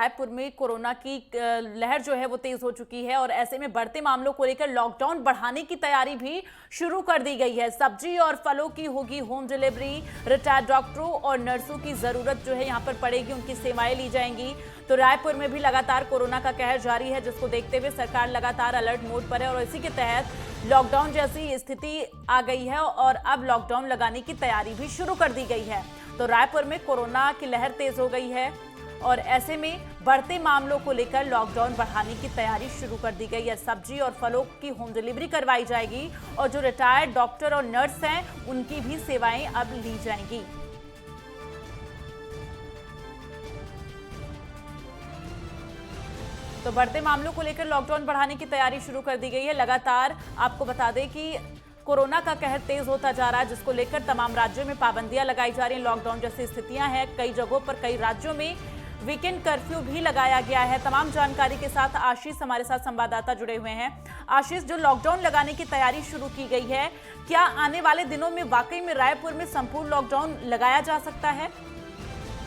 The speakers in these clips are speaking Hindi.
रायपुर में कोरोना की लहर जो है वो तेज हो चुकी है और ऐसे में बढ़ते मामलों को लेकर लॉकडाउन बढ़ाने की तैयारी भी शुरू कर दी गई है। सब्जी और फलों की होगी होम डिलीवरी। रिटायर्ड डॉक्टरों और नर्सों की जरूरत जो है यहाँ पर पड़ेगी, उनकी सेवाएं ली जाएंगी। तो रायपुर में भी लगातार कोरोना का कहर जारी है, जिसको देखते हुए सरकार लगातार अलर्ट मोड पर है और इसी के तहत लॉकडाउन जैसी स्थिति आ गई है और अब लॉकडाउन लगाने की तैयारी भी शुरू कर दी गई है। तो रायपुर में कोरोना की लहर तेज हो गई है और ऐसे में बढ़ते मामलों को लेकर लॉकडाउन बढ़ाने की तैयारी शुरू कर दी गई है। सब्जी और फलों की होम डिलीवरी करवाई जाएगी और जो रिटायर्ड डॉक्टर और नर्स हैं उनकी भी सेवाएं अब ली जाएंगी। तो बढ़ते मामलों को लेकर लॉकडाउन बढ़ाने की तैयारी शुरू कर दी गई है। लगातार आपको बता दें कि कोरोना का कहर तेज होता जा रहा है, जिसको लेकर तमाम राज्यों में पाबंदियां लगाई जा रही हैं। लॉकडाउन जैसी स्थितियां हैं, कई जगहों पर कई राज्यों में वीकेंड कर्फ्यू भी लगाया गया है। तमाम जानकारी के साथ आशीष हमारे साथ संवाददाता जुड़े हुए हैं। आशीष, जो लॉकडाउन लगाने की तैयारी शुरू की गई है, क्या आने वाले दिनों में वाकई में रायपुर में संपूर्ण लॉकडाउन लगाया जा सकता है?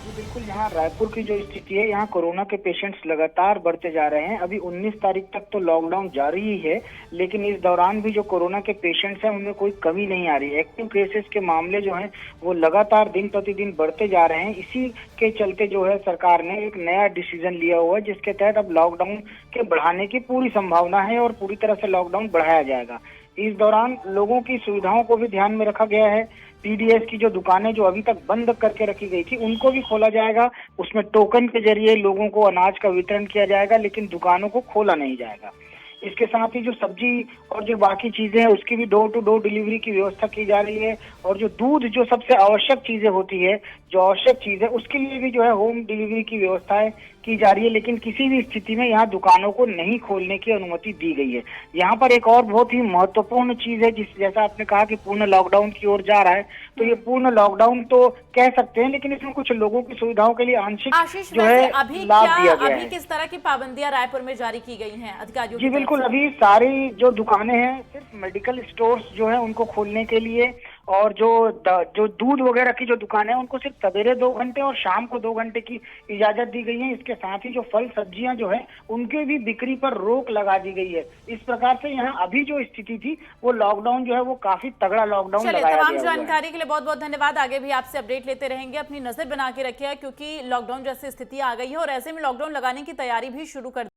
जी बिल्कुल, यहाँ रायपुर की जो स्थिति है, यहाँ कोरोना के पेशेंट्स लगातार बढ़ते जा रहे हैं। अभी 19 तारीख तक तो लॉकडाउन जारी ही है, लेकिन इस दौरान भी जो कोरोना के पेशेंट्स हैं उनमें कोई कमी नहीं आ रही है। एक्टिव केसेस के मामले जो हैं वो लगातार दिन प्रतिदिन बढ़ते जा रहे हैं। इसी के चलते जो है सरकार ने एक नया डिसीजन लिया हुआ है, जिसके तहत अब लॉकडाउन के बढ़ाने की पूरी संभावना है और पूरी तरह से लॉकडाउन बढ़ाया जाएगा। इस दौरान लोगों की सुविधाओं को भी ध्यान में रखा गया है। पीडीएस की जो दुकानें जो अभी तक बंद करके रखी गई थी उनको भी खोला जाएगा। उसमें टोकन के जरिए लोगों को अनाज का वितरण किया जाएगा, लेकिन दुकानों को खोला नहीं जाएगा। इसके साथ ही जो सब्जी और जो बाकी चीजें हैं उसकी भी डोर टू डोर डिलीवरी की व्यवस्था की जा रही है और जो दूध, जो सबसे आवश्यक चीजें होती है, जो आवश्यक चीज है, उसके लिए भी जो है होम डिलीवरी की व्यवस्थाएं की जा रही है। लेकिन किसी भी स्थिति में यहाँ दुकानों को नहीं खोलने की अनुमति दी गई है। यहाँ पर एक और बहुत ही महत्वपूर्ण चीज है, जैसा आपने कहा कि पूर्ण लॉकडाउन की ओर जा रहा है, तो ये पूर्ण लॉकडाउन तो कह सकते हैं, लेकिन इसमें कुछ लोगों की सुविधाओं के लिए आंशिक जो है लाभ दिया गया है। अभी किस तरह की पाबंदियां रायपुर में जारी की गई हैं अधिकारियों की? जी बिल्कुल, अभी सारी जो दुकानें हैं सिर्फ मेडिकल स्टोर्स जो है उनको खोलने के लिए, और जो दूध वगैरह की जो दुकान है उनको सिर्फ सवेरे 2 घंटे और शाम को 2 घंटे की इजाजत दी गई है। इसके साथ ही जो फल सब्जियां जो है उनके भी बिक्री पर रोक लगा दी गई है। इस प्रकार से यहाँ अभी जो स्थिति थी वो लॉकडाउन जो है वो काफी तगड़ा लॉकडाउन लगाया गया है। तमाम जानकारी के लिए बहुत बहुत धन्यवाद। आगे भी आपसे अपडेट लेते रहेंगे। अपनी नजर बना के रखिएगा, क्योंकि लॉकडाउन जैसी स्थिति आ गई है और ऐसे में लॉकडाउन लगाने की तैयारी भी शुरू कर